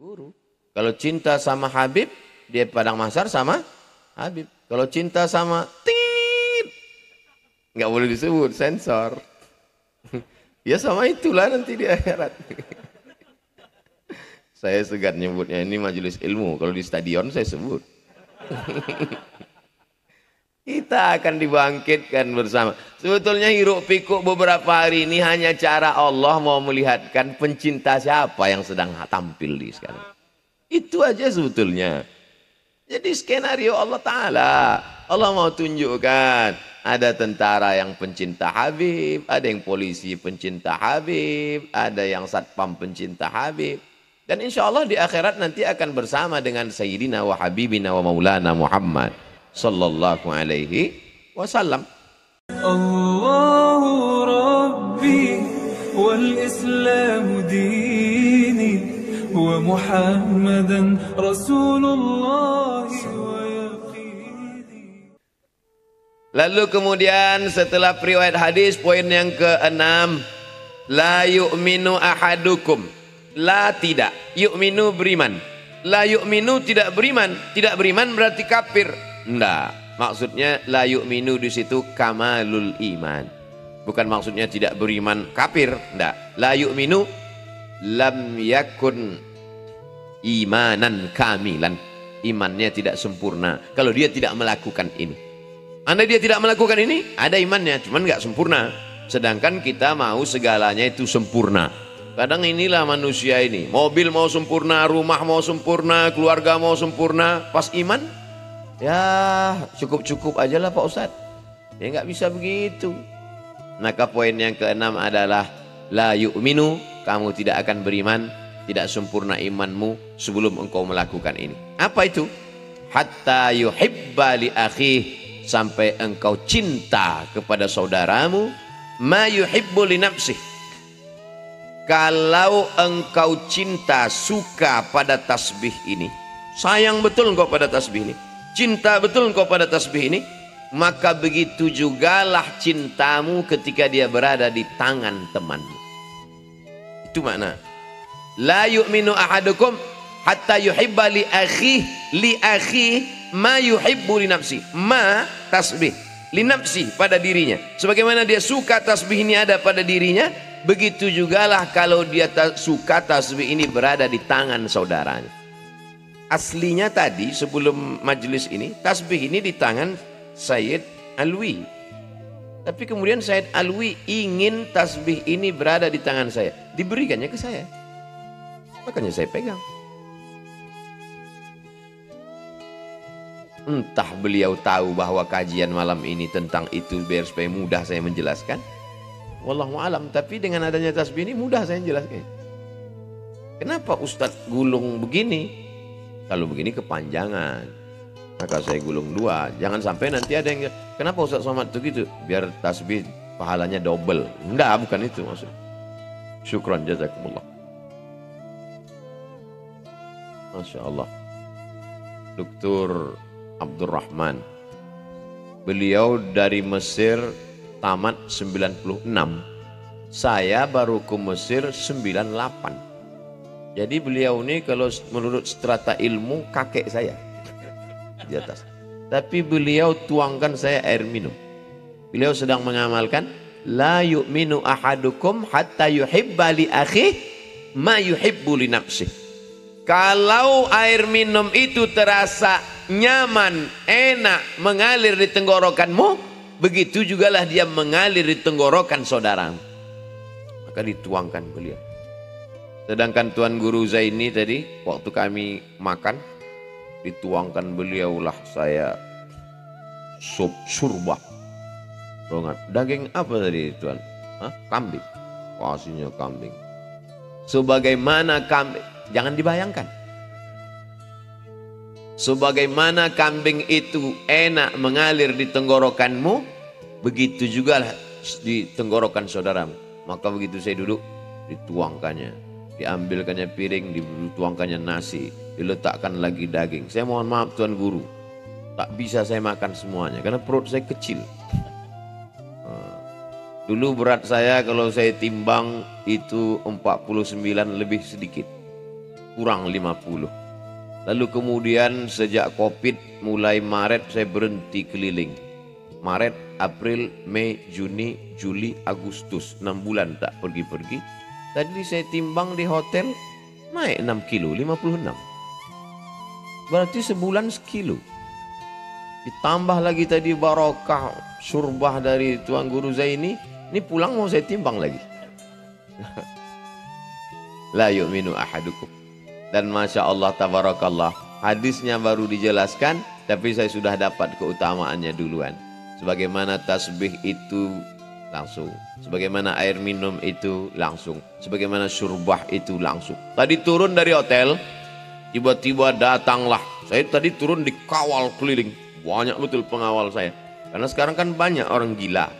Guru. Kalau cinta sama Habib, dia padang mahsyar sama Habib. Kalau cinta sama tit, nggak boleh disebut, sensor. Ya sama itulah nanti di akhirat. Saya segan nyebutnya, ini majelis ilmu. Kalau di stadion saya sebut. Kita akan dibangkitkan bersama. Sebetulnya hiruk pikuk beberapa hari ini hanya cara Allah mau melihatkan pencinta siapa yang sedang tampil di sekarang. Itu aja sebetulnya. Jadi skenario Allah Ta'ala. Allah mau tunjukkan. Ada tentara yang pencinta Habib. Ada yang polisi pencinta Habib. Ada yang satpam pencinta Habib. Dan insya Allah di akhirat nanti akan bersama dengan Sayyidina wa Habibina wa Maulana Muhammad sallallahu alaihi wasallam. Allahu Rabbi wal Islam dini wa Muhammadan Rasulullah wa yaqini. Lalu kemudian setelah riwayat hadis poin yang ke-6, la yu'minu ahadukum. La tidak, yu'minu beriman. La yu'minu tidak beriman. Tidak beriman berarti kafir. Enggak, maksudnya la yu'minu di situ kamalul iman. Bukan maksudnya tidak beriman kafir, enggak. La yu'minu lam yakun imanan kamilan. Imannya tidak sempurna kalau dia tidak melakukan ini. Andai dia tidak melakukan ini, ada imannya, cuman enggak sempurna. Sedangkan kita mau segalanya itu sempurna. Kadang inilah manusia ini, mobil mau sempurna, rumah mau sempurna, keluarga mau sempurna, pas iman, ya cukup-cukup aja lah Pak Ustadz. Ya nggak bisa begitu. Maka poin yang ke-6 adalah la yu'minu, kamu tidak akan beriman, tidak sempurna imanmu sebelum engkau melakukan ini. Apa itu? Hatta yuhibba li akhih, sampai engkau cinta kepada saudaramu, ma yuhibbu li nafsih. Kalau engkau cinta, suka pada tasbih ini, sayang betul engkau pada tasbih ini, cinta betul engkau pada tasbih ini, maka begitu jugalah cintamu ketika dia berada di tangan temanmu. Itu makna la yu'minu ahadukum hatta yuhibba li akhi ma yuhibbu li nafsi. Ma tasbih li nafsi, pada dirinya, sebagaimana dia suka tasbih ini ada pada dirinya, begitu jugalah kalau dia suka tasbih ini berada di tangan saudaranya. Aslinya tadi sebelum majelis ini, tasbih ini di tangan Sayyid Alwi. Tapi kemudian Sayyid Alwi ingin tasbih ini berada di tangan saya. Diberikannya ke saya. Makanya saya pegang. Entah beliau tahu bahwa kajian malam ini tentang itu biar supaya mudah saya menjelaskan. Wallahu alam, tapi dengan adanya tasbih ini mudah saya jelaskan. Kenapa Ustadz gulung begini? Kalau begini kepanjangan, maka saya gulung dua. Jangan sampai nanti ada yang, kenapa Ustadz Somad itu gitu? Biar tasbih pahalanya double. Enggak, bukan itu maksudnya. Syukran jazakumullah. Masya Allah. Dr. Abdurrahman, beliau dari Mesir tamat 96, saya baru ke Mesir 98. Jadi beliau ini kalau menurut strata ilmu kakek saya di atas. Tapi beliau tuangkan saya air minum. Beliau sedang mengamalkan la yu'minu ahadukum hatta yuhibba li akhihi ma yuhibbu li nafsihi. Kalau air minum itu terasa nyaman, enak, mengalir di tenggorokanmu, begitu jugalah dia mengalir di tenggorokan saudara. Maka dituangkan beliau. Sedangkan Tuan Guru Zaini tadi, waktu kami makan, dituangkan beliaulah saya sup surbah. Daging apa tadi Tuan? Hah? Kambing. Kasihnya kambing. Sebagaimana kambing, jangan dibayangkan. Sebagaimana kambing itu enak mengalir di tenggorokanmu, begitu juga di tenggorokan saudaramu. Maka begitu saya duduk, dituangkannya, diambilkannya piring, dituangkannya nasi, diletakkan lagi daging. Saya mohon maaf Tuan Guru, tak bisa saya makan semuanya karena perut saya kecil. Dulu berat saya kalau saya timbang itu 49 lebih sedikit. kurang 50. Lalu kemudian sejak Covid mulai Maret saya berhenti keliling. Maret, April, Mei, Juni, Juli, Agustus. 6 bulan tak pergi-pergi. Tadi saya timbang di hotel naik 6 kilo, 56. Berarti sebulan sekilo. Ditambah lagi tadi barokah surbah dari Tuan Guru Zaini. Ini pulang mau saya timbang lagi. La yu'minu ahadukum. Dan Masya Allah tabarakallah, hadisnya baru dijelaskan, tapi saya sudah dapat keutamaannya duluan. Sebagaimana tasbih itu langsung, sebagaimana air minum itu langsung, sebagaimana surbah itu langsung. Tadi turun dari hotel, tiba-tiba datanglah. Saya tadi turun dikawal keliling, banyak betul pengawal saya. Karena sekarang kan banyak orang gila.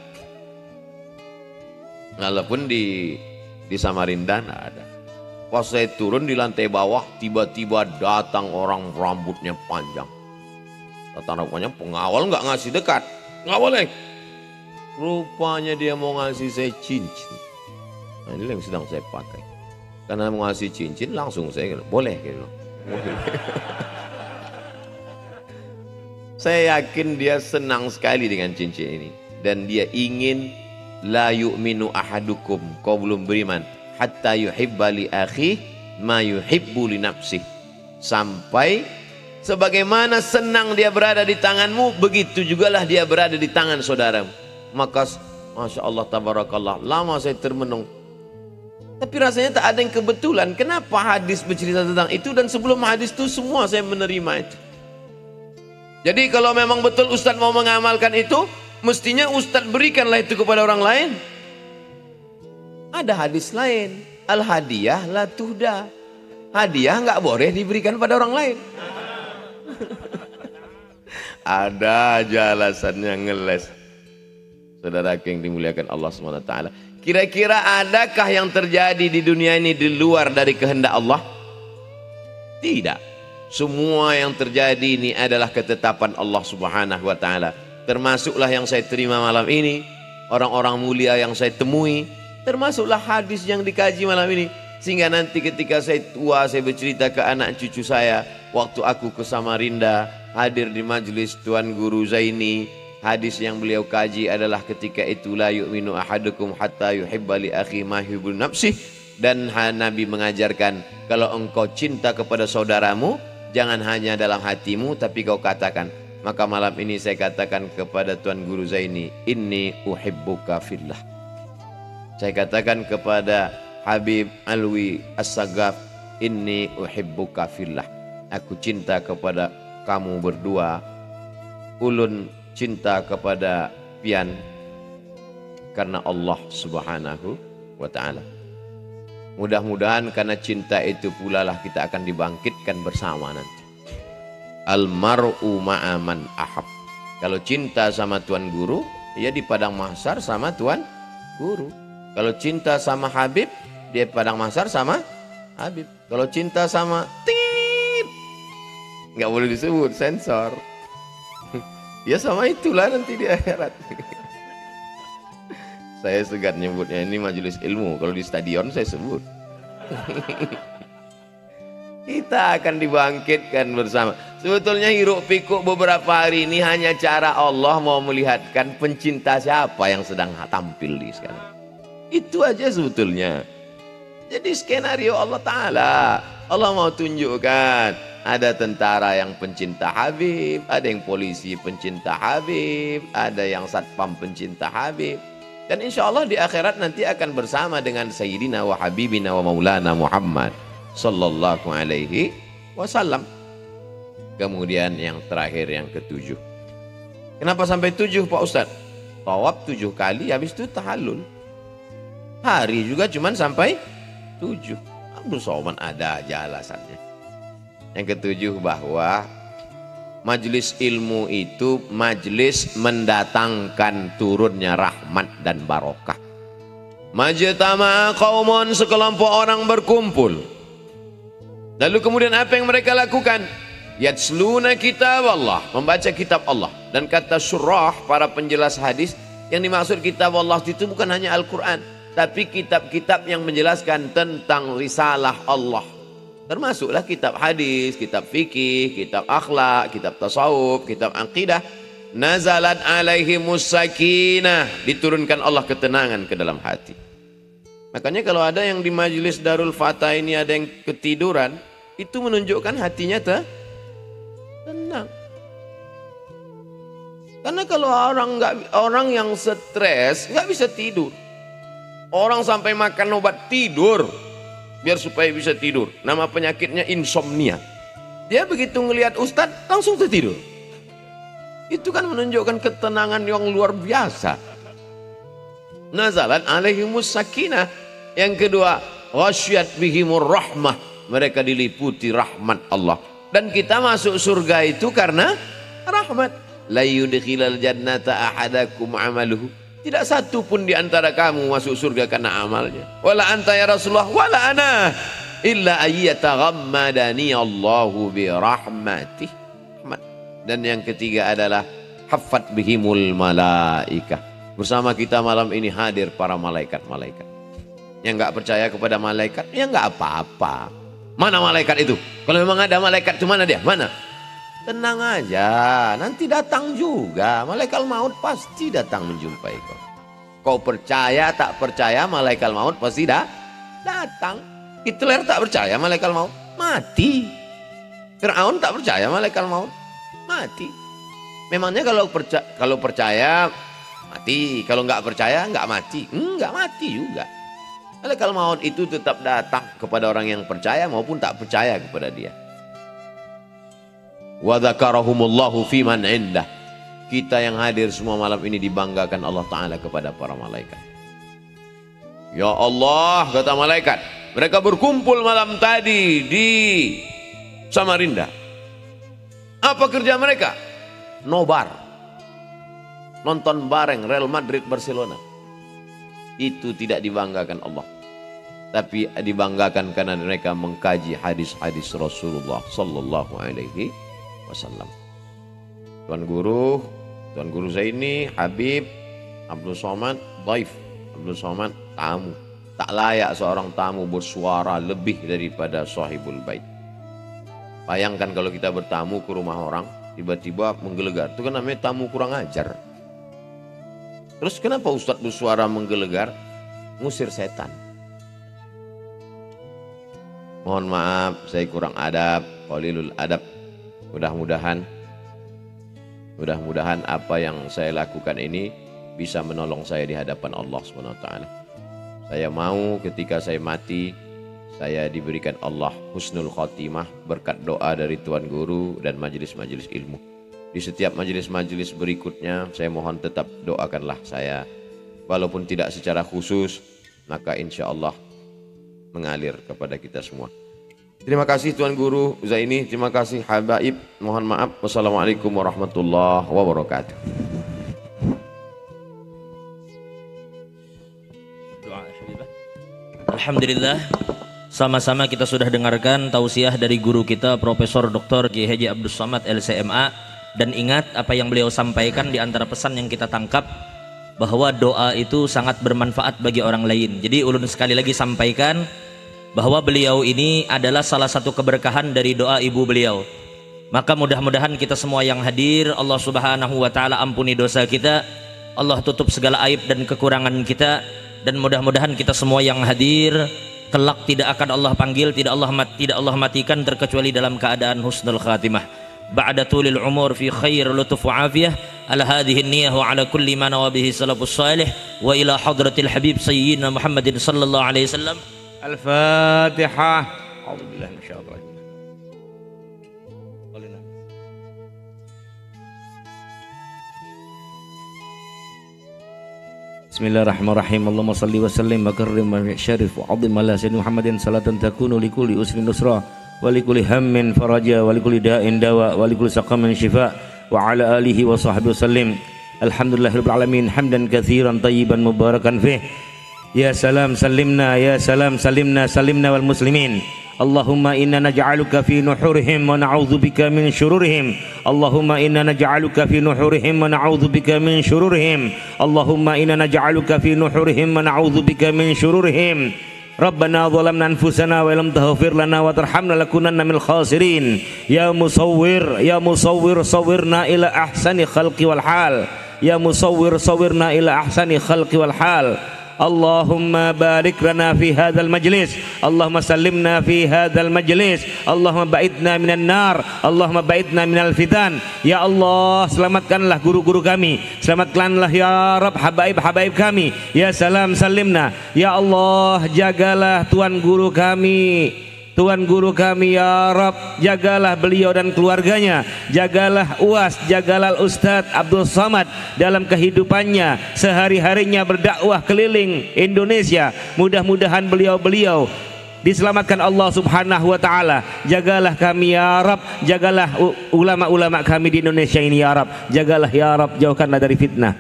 Walaupun di Samarinda nggak ada. Pas saya turun di lantai bawah, tiba-tiba datang orang rambutnya panjang. Datang rambutnya pengawal nggak ngasih dekat, nggak boleh. Rupanya dia mau ngasih saya cincin. Nah, ini yang sedang saya pakai. Karena mau ngasih cincin langsung saya boleh gitu. Saya yakin dia senang sekali dengan cincin ini. Dan dia ingin la yu'minu ahadukum, kau belum beriman. Hatta yuhibba li akhi ma yuhibbu li nafsih. Sampai sebagaimana senang dia berada di tanganmu, begitu jugalah dia berada di tangan saudaramu. Maka Masya Allah tabarakallah, lama saya termenung. Tapi rasanya tak ada yang kebetulan. Kenapa hadis bercerita tentang itu, dan sebelum hadis itu semua saya menerima itu. Jadi kalau memang betul Ustadz mau mengamalkan itu, mestinya Ustadz berikanlah itu kepada orang lain. Ada hadis lain, al-hadiyah la tuhda. Hadiah nggak boleh diberikan pada orang lain. Ada aja alasannya ngeles. Saudara yang dimuliakan Allah SWT. Kira-kira adakah yang terjadi di dunia ini di luar dari kehendak Allah? Tidak. Semua yang terjadi ini adalah ketetapan Allah Subhanahu wa Ta'ala. Termasuklah yang saya terima malam ini, orang-orang mulia yang saya temui. Termasuklah hadis yang dikaji malam ini. Sehingga nanti ketika saya tua, saya bercerita ke anak cucu saya. Waktu aku ke Samarinda, hadir di majelis Tuan Guru Zaini. Hadis yang beliau kaji adalah ketika itu la yu'minu ahadukum hatta yuhibba li akhi ma yuhibbu nafsih. Dan Nabi mengajarkan, kalau engkau cinta kepada saudaramu, jangan hanya dalam hatimu, tapi kau katakan. Maka malam ini saya katakan kepada Tuan Guru Zaini, inni uhibbuka fillah. Saya katakan kepada Habib Alwi As-Sagaf, inni uhibbuka fillah. Aku cinta kepada kamu berdua. Ulun cinta kepada pian karena Allah Subhanahu wa Ta'ala. Mudah-mudahan karena cinta itu pula lah kita akan dibangkitkan bersama nanti. Al-mar'u ma'aman ahab. Kalau cinta sama Tuan Guru, ya di padang mahsyar sama Tuan Guru. Kalau cinta sama Habib, dia padang mahsyar sama Habib. Kalau cinta sama tit, nggak boleh disebut, sensor. Ya sama itulah nanti di akhirat. Saya segan nyebutnya, ini majelis ilmu. Kalau di stadion saya sebut. Kita akan dibangkitkan bersama. Sebetulnya hiruk pikuk beberapa hari ini hanya cara Allah mau melihatkan pencinta siapa yang sedang tampil di sekarang. Itu aja sebetulnya. Jadi skenario Allah Ta'ala. Allah mau tunjukkan. Ada tentara yang pencinta Habib. Ada yang polisi pencinta Habib. Ada yang satpam pencinta Habib. Dan insya Allah di akhirat nanti akan bersama dengan Sayyidina wa Habibina wa Maulana Muhammad Sallallahu alaihi wasallam. Kemudian yang terakhir, yang ketujuh. Kenapa sampai 7 Pak Ustadz? Tawaf 7 kali, habis itu tahallul. Hari juga cuman sampai 7. Bersoman ada aja alasannya. Yang ketujuh, bahwa majelis ilmu itu majelis mendatangkan turunnya rahmat dan barokah. Majtama'a qaumun, sekelompok orang berkumpul. Lalu kemudian apa yang mereka lakukan? Yatsluna kitab Allah, membaca kitab Allah. Dan kata syurah, para penjelas hadis, yang dimaksud kitab Allah itu bukan hanya Al-Quran, tapi kitab-kitab yang menjelaskan tentang risalah Allah. Termasuklah kitab hadis, kitab fikih, kitab akhlak, kitab tasawuf, kitab aqidah. Nazalat alaihimus sakinah, diturunkan Allah ketenangan ke dalam hati. Makanya kalau ada yang di majelis Darul Fatah ini ada yang ketiduran, itu menunjukkan hatinya tenang. Karena kalau orang yang stres nggak bisa tidur. Orang sampai makan obat tidur biar supaya bisa tidur. Nama penyakitnya insomnia. Dia begitu ngelihat ustadz langsung tertidur. Itu kan menunjukkan ketenangan yang luar biasa. Nazalat alaihimus sakinah. Yang kedua, ghasyiyat bihimur rahmah. Mereka diliputi rahmat Allah. Dan kita masuk surga itu karena rahmat. La yudkhilal jannata ahadakum amaluhu. Tidak satu pun di antara kamu masuk surga karena amalnya. Wala anta ya Rasulullah, wala ana. Illa ayyataghammadani Allahu bi rahmatih. Dan yang ketiga adalah haffat bihimul malaikah. Bersama kita malam ini hadir para malaikat-malaikat. Yang nggak percaya kepada malaikat, ya nggak apa-apa. Mana malaikat itu? Kalau memang ada malaikat, mana dia? Mana? Tenang aja, nanti datang juga. Malaikat maut pasti datang menjumpai kau. Kau percaya tak percaya malaikat maut pasti datang. Hitler tak percaya malaikat maut, mati. Fir'aun tak percaya malaikat maut, mati. Memangnya kalau percaya mati, kalau nggak percaya nggak mati, nggak mati juga. Malaikat maut itu tetap datang kepada orang yang percaya maupun tak percaya kepada dia. Wa dzakarahumullahu fiman indah. Kita yang hadir semua malam ini dibanggakan Allah Ta'ala kepada para malaikat. Ya Allah, kata malaikat, mereka berkumpul malam tadi di Samarinda. Apa kerja mereka? Nobar, nonton bareng Real Madrid Barcelona. Itu tidak dibanggakan Allah, tapi dibanggakan karena mereka mengkaji hadis-hadis Rasulullah Sallallahu Alaihi Wasallam. Tuan Guru Zaini, Habib, Abdul Somad, Daif, Abdul Somad, tamu. Tak layak seorang tamu bersuara lebih daripada sahibul bait. Bayangkan kalau kita bertamu ke rumah orang, tiba-tiba menggelegar. Itu kan namanya tamu kurang ajar. Terus kenapa Ustadz bersuara menggelegar? Ngusir setan. Mohon maaf, saya kurang adab, qalilul adab. Mudah-mudahan apa yang saya lakukan ini bisa menolong saya di hadapan Allah SWT. Saya mau ketika saya mati, saya diberikan Allah husnul khotimah berkat doa dari Tuan Guru dan majelis-majelis ilmu. Di setiap majelis-majelis berikutnya, saya mohon tetap doakanlah saya. Walaupun tidak secara khusus, maka insya Allah mengalir kepada kita semua. Terima kasih Tuan Guru Zaini, terima kasih Habaib, mohon maaf. Wassalamualaikum warahmatullahi wabarakatuh. Alhamdulillah, sama-sama kita sudah dengarkan tausiah dari guru kita Profesor Dr. Kiai Haji Abdus Somad LCMA. Dan ingat apa yang beliau sampaikan di antara pesan yang kita tangkap, bahwa doa itu sangat bermanfaat bagi orang lain. Jadi ulun sekali lagi sampaikan bahwa beliau ini adalah salah satu keberkahan dari doa ibu beliau. Maka mudah-mudahan kita semua yang hadir, Allah Subhanahu wa Ta'ala ampuni dosa kita, Allah tutup segala aib dan kekurangan kita, dan mudah-mudahan kita semua yang hadir kelak tidak akan Allah panggil, tidak Allah matikan terkecuali dalam keadaan husnul khatimah. Ba'da tulil umur fi khair lutuf wa afiyah ala hadhihi niyyah wa ala kulli ma nawa bihi salafus salih wa ila hadratil habib sayyidina Muhammadin sallallahu alaihi wasallam. Al-Fatihah. A'udzubillahi minasyaitonir rajim. Bismillahirrahmanirrahim. Allahumma salli wa sallim wa karrim wa syarif wa 'azim ala sayyidina Muhammadin salatan takunu likulli usrin nusra wa likulli hammin faraja wa likulli da'in dawa wa likulli saqamin shifa wa ala alihi wa sahbihi wasallim. Alhamdulillahirabbil alamin hamdan katsiran tayyiban mubarakan fih. Ya salam salimna salimna wal muslimin. Allahumma inna naj'aluka fi nuhurihim wa na'udzubika min syururihim. Allahumma inna naj'aluka fi nuhurihim wa na'udzubika min syururihim. Allahumma inna naj'aluka fi nuhurihim wa na'udzubika min syururihim. Rabbana zalamna anfusana wa lam taghfir lana wa tarhamna lakunanna minal khasirin. Ya musawwir sawwirna ila ahsani khalqi wal hal. Ya musawwir sawwirna ila ahsani khalqi wal hal. Allahumma barik lana fi hadzal majlis. Allahumma sallimna fi hadzal majlis. Allahumma ba'idna minan nar. Allahumma ba'idna minal fitan. Ya Allah, selamatkanlah guru-guru kami. Selamatkanlah ya Rabb habaib-habaib kami. Ya salam salimna. Ya Allah, jagalah tuan guru kami. Tuan guru kami ya Rabb, jagalah beliau dan keluarganya, jagalah UAS, jagalah Ustadz Abdul Somad dalam kehidupannya sehari-harinya berdakwah keliling Indonesia. Mudah-mudahan beliau diselamatkan Allah Subhanahu wa taala. Jagalah kami ya Rabb, jagalah ulama-ulama kami di Indonesia ini ya Rabb. Jagalah ya Rabb, jauhkanlah dari fitnah,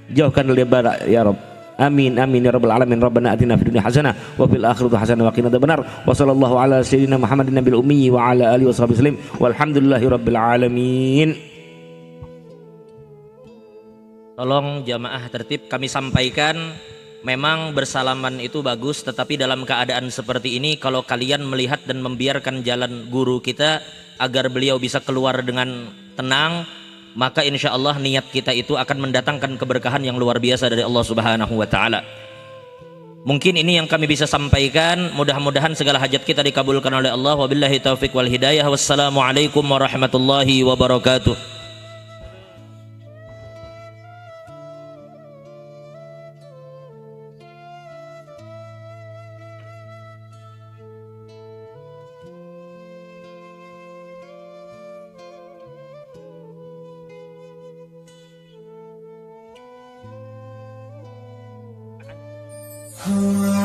jauhkanlah dari bara ya Rabb. Amin amin ya rabbal alamin. Rabbana atina fid dunya hasanah wa fil akhirati hasanah wa qina adzabannar. Wa sallallahu ala sayyidina Muhammadin nabiyil ummi wa ala alihi washabihi wasallam. Walhamdulillahi rabbil alamin. Tolong jamaah tertib, kami sampaikan memang bersalaman itu bagus, tetapi dalam keadaan seperti ini kalau kalian melihat dan membiarkan jalan guru kita agar beliau bisa keluar dengan tenang, maka insya Allah niat kita itu akan mendatangkan keberkahan yang luar biasa dari Allah Subhanahu wa taala. Mungkin ini yang kami bisa sampaikan, mudah-mudahan segala hajat kita dikabulkan oleh Allah. Wabillahi taufik wal hidayah. Wassalamualaikum warahmatullahi wabarakatuh. Oh